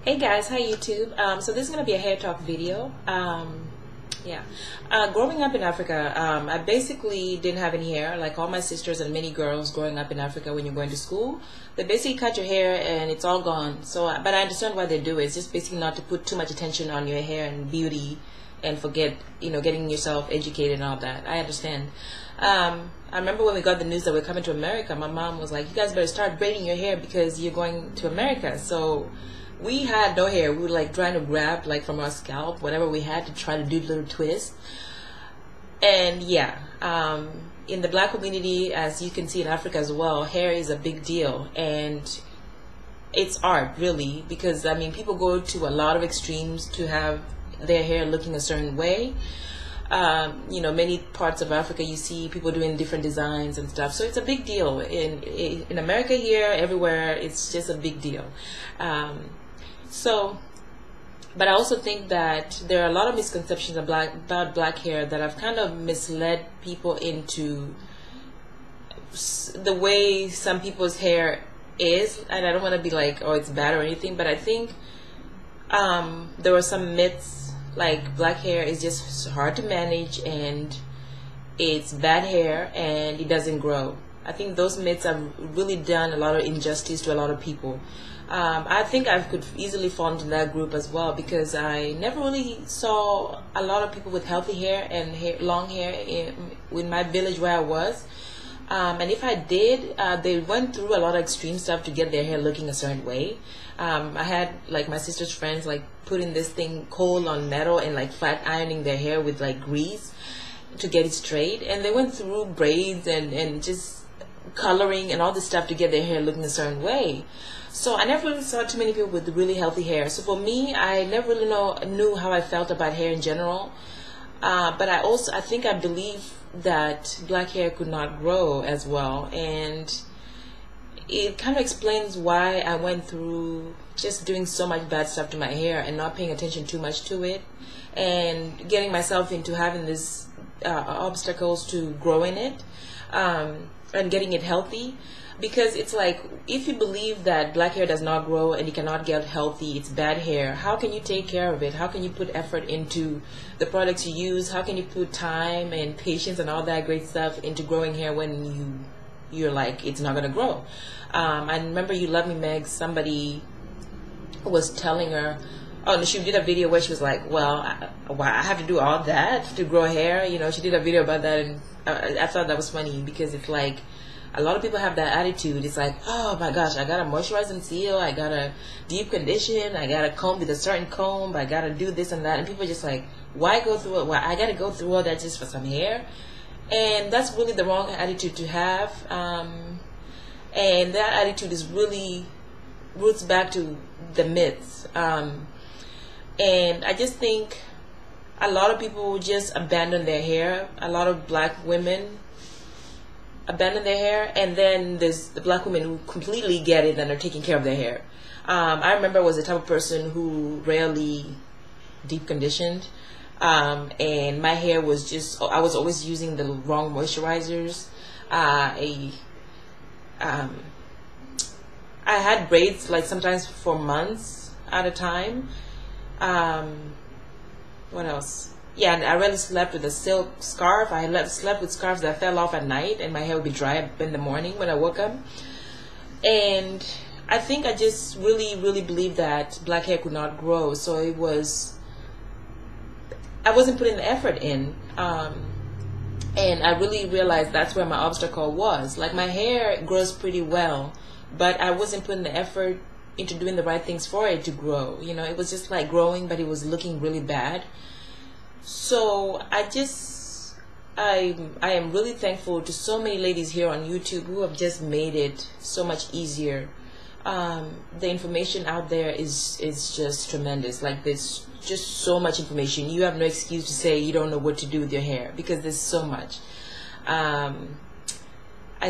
Hey guys, hi YouTube. So this is gonna be a hair talk video. Growing up in Africa, I basically didn't have any hair. Like all my sisters and many girls growing up in Africa, when you're going to school, they basically cut your hair and it's all gone. So, but I understand why they do it. It's just basically not to put too much attention on your hair and beauty, and forget, getting yourself educated and all that. I understand. I remember when we got the news that we're coming to America, my mom was like, "You guys better start braiding your hair because you're going to America." So we had no hair. We were like trying to grab like from our scalp whatever we had to try to do little twists. And in the black community, as you can see in Africa as well, hair is a big deal, and it's art really, because I mean people go to a lot of extremes to have their hair looking a certain way. Many parts of Africa you see people doing different designs and stuff, so it's a big deal in America. Here, everywhere, it's just a big deal. But I also think that there are a lot of misconceptions about black hair that have kind of misled people into the way some people's hair is. And I don't want to be like, oh, it's bad or anything, but I think there were some myths, like black hair is just hard to manage and it's bad hair and it doesn't grow. I think those myths have really done a lot of injustice to a lot of people. I think I could easily fall into that group as well, because I never really saw a lot of people with healthy hair and long hair in my village where I was. And if I did, they went through a lot of extreme stuff to get their hair looking a certain way. I had like my sister's friends like putting this thing coal on metal and like flat ironing their hair with like grease to get it straight, and they went through braids and just coloring and all this stuff to get their hair looking a certain way. So I never really saw too many people with really healthy hair. So for me, I never really knew how I felt about hair in general. But I think I believe that black hair could not grow as well, and it kind of explains why I went through just doing so much bad stuff to my hair and not paying attention too much to it, and getting myself into having these obstacles to growing it and getting it healthy. Because it's like, if you believe that black hair does not grow and you cannot get healthy, it's bad hair, how can you take care of it? How can you put effort into the products you use? How can you put time and patience and all that great stuff into growing hair when you're like, it's not going to grow? I remember You Love Me, Meg, somebody was telling her, oh, she did a video where she was like, well, I have to do all that to grow hair. She did a video about that, and I thought that was funny, because it's like, a lot of people have that attitude. It's like, oh my gosh, I gotta moisturize and seal, I gotta deep condition, I gotta comb with a certain comb, I gotta do this and that, and people are just like, why go through it? Why I gotta go through all that just for some hair? And that's really the wrong attitude to have. And that attitude is really roots back to the myths. And I just think a lot of people just abandon their hair. A lot of black women abandon their hair, and then there's the black women who completely get it and are taking care of their hair. I remember I was the type of person who rarely deep conditioned, and my hair was just, I was always using the wrong moisturizers. I had braids like sometimes for months at a time. What else? Yeah, and I rarely slept with a silk scarf. I slept with scarves that fell off at night, and my hair would be dry in the morning when I woke up. And I think I just really believed that black hair could not grow. So I wasn't putting the effort in. And I really realized that's where my obstacle was. Like, my hair grows pretty well, but I wasn't putting the effort into doing the right things for it to grow. It was just like growing, but it was looking really bad. So I am really thankful to so many ladies here on YouTube who have just made it so much easier. The information out there is just tremendous. Like, there's just so much information. You have no excuse to say you don't know what to do with your hair, because there's so much. I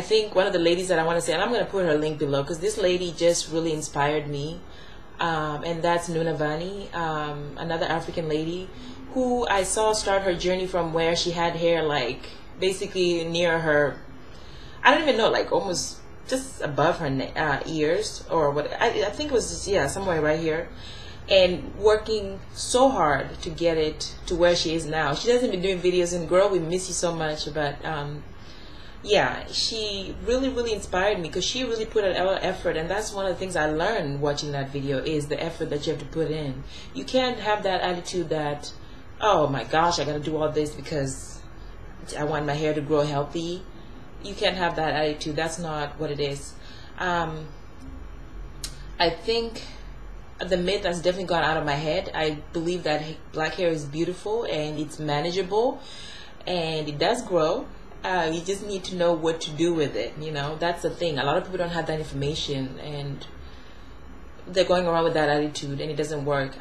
think one of the ladies that I want to say, and I'm going to put her link below, because this lady just really inspired me, and that's Nunavani, another African lady who I saw start her journey from where she had hair like basically near her, I don't even know, like almost just above her ears or what. I think it was just, yeah, somewhere right here. and working so hard to get it to where she is now. She doesn't be doing videos, and girl, we miss you so much. But yeah, she really inspired me because she really put a lot of effort, and that's one of the things I learned watching that video is the effort that you have to put in. You can't have that attitude that, oh my gosh, I gotta do all this because I want my hair to grow healthy. You can't have that attitude. That's not what it is. I think the myth has definitely gone out of my head. I believe that black hair is beautiful and it's manageable and it does grow. You just need to know what to do with it. You know, that's the thing. A lot of people don't have that information, and they're going around with that attitude, and it doesn't work.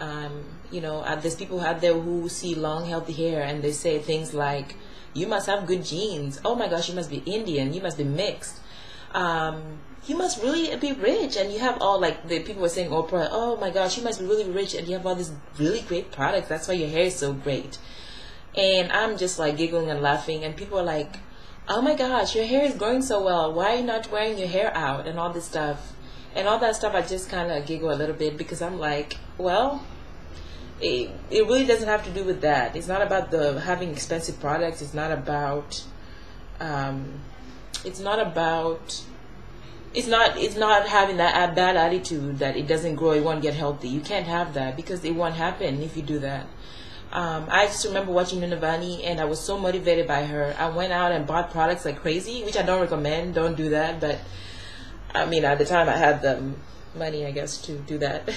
You know, there's people out there who see long, healthy hair, and they say things like, "You must have good genes. Oh my gosh, you must be Indian. You must be mixed. You must really be rich." And you have all, like, the people were saying, Oprah, "Oh my gosh, you must be really rich, and you have all these really great products. That's why your hair is so great." And I'm just like giggling and laughing, and people are like, "Oh my gosh, your hair is growing so well. Why are you not wearing your hair out?" and all this stuff. And all that stuff, I just kind of giggle a little bit because I'm like, well, it really doesn't have to do with that. It's not about having expensive products. It's not about it's not having that bad attitude that it doesn't grow, it won't get healthy. You can't have that because it won't happen if you do that. I just remember watching Nunavani, and I was so motivated by her. I went out and bought products like crazy, which I don't recommend. Don't do that. But I mean, at the time I had the money, I guess, to do that.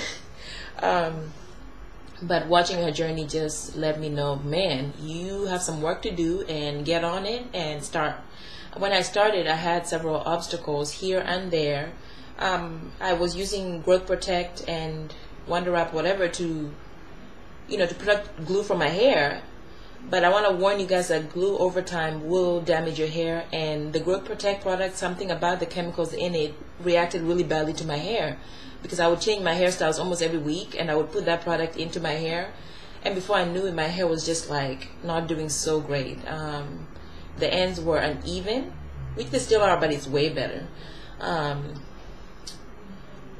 But watching her journey just let me know, man, you have some work to do, and get on it and start. When I started, I had several obstacles here and there. I was using Growth Protect and Wonder Wrap, whatever, to protect glue from my hair. But I want to warn you guys that glue over time will damage your hair, and the Growth Protect product, something about the chemicals in it reacted really badly to my hair, because I would change my hairstyles almost every week, and I would put that product into my hair, and before I knew it, my hair was just like not doing so great. The ends were uneven, which they still are, but it's way better.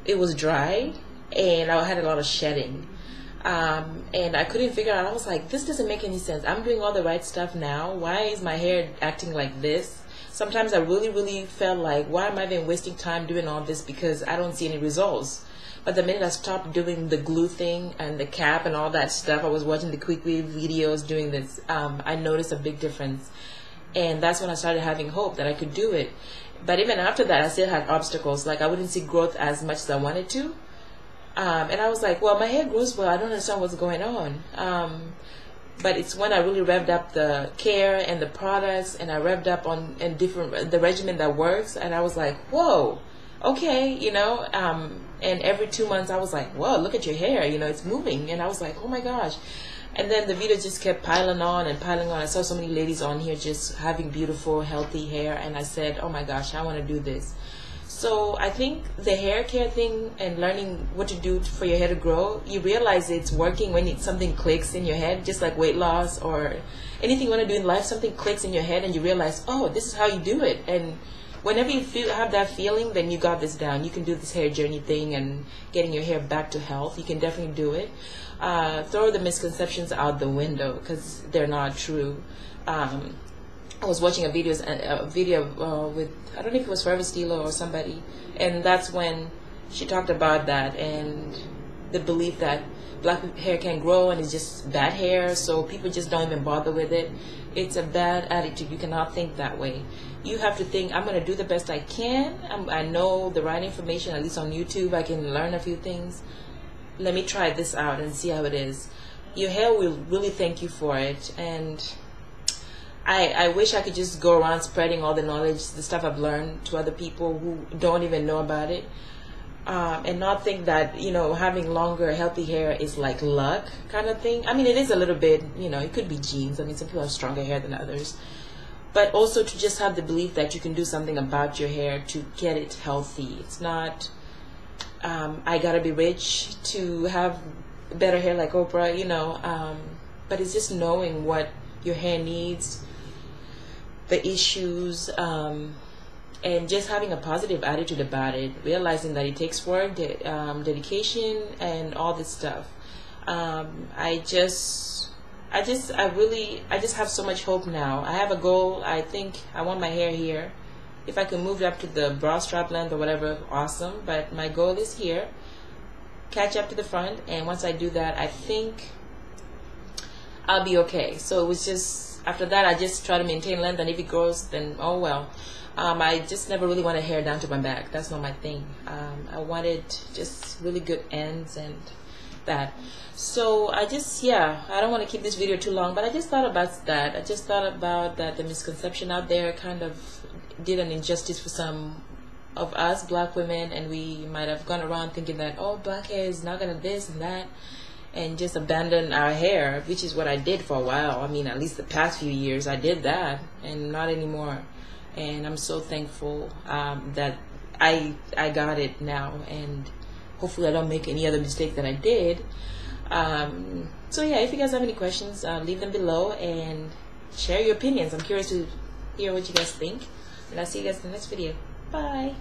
It was dry, and I had a lot of shedding. And I couldn't figure out, I was like, this doesn't make any sense. I'm doing all the right stuff now. Why is my hair acting like this? Sometimes I really felt like, why am I even wasting time doing all this because I don't see any results? But the minute I stopped doing the glue thing and the cap and all that stuff, I was watching the quick videos doing this, I noticed a big difference. And that's when I started having hope that I could do it. But even after that, I still had obstacles. Like, I wouldn't see growth as much as I wanted to. And I was like, well, my hair grows well. I don't understand what's going on. But it's when I really revved up the care and the products, and I revved up on the regimen that works. And I was like, whoa, okay, and every 2 months I was like, whoa, look at your hair, it's moving. And I was like, oh my gosh. And then the video just kept piling on and piling on. I saw so many ladies on here just having beautiful, healthy hair. And I said, oh my gosh, I want to do this. So I think the hair care thing and learning what to do for your hair to grow, you realize it's working when something clicks in your head, just like weight loss or anything you want to do in life. Something clicks in your head and you realize, oh, this is how you do it. And whenever you have that feeling, then you got this down. You can do this hair journey thing and getting your hair back to health. You can definitely do it. Throw the misconceptions out the window because they're not true. I was watching a video with, I don't know if it was Forever Steeler or somebody, and that's when she talked about that and the belief that black hair can grow and it's just bad hair, so people just don't even bother with it. It's a bad attitude. You cannot think that way. You have to think, I'm going to do the best I can. I know the right information, at least on YouTube. I can learn a few things. Let me try this out and see how it is. Your hair will really thank you for it. And I wish I could just go around spreading all the knowledge, the stuff I've learned, to other people who don't even know about it, and not think that, having longer, healthy hair is like luck kind of thing. I mean, it is a little bit, it could be genes. I mean, some people have stronger hair than others. But also to just have the belief that you can do something about your hair to get it healthy. It's not, I gotta be rich to have better hair like Oprah, but it's just knowing what your hair needs, the issues, and just having a positive attitude about it, realizing that it takes work, dedication, and all this stuff. I just have so much hope now. I have a goal. I think I want my hair here. If I can move it up to the bra strap length or whatever, awesome. But my goal is here. Catch up to the front, and once I do that, I think I'll be okay. So it was just, after that, I just try to maintain length, and if it grows, then oh well. I just never really wanted hair down to my back. That's not my thing. I wanted just really good ends and that. So I just, yeah, I don't want to keep this video too long, but I just thought about that. I just thought about that the misconception out there kind of did an injustice for some of us black women, and we might have gone around thinking that, oh, black hair is not gonna this and that, and just abandon our hair, which is what I did for a while. I mean, at least the past few years I did that, and not anymore. And I'm so thankful that I got it now, and hopefully I don't make any other mistake that I did. So yeah, if you guys have any questions, leave them below and share your opinions. I'm curious to hear what you guys think, and I'll see you guys in the next video. Bye.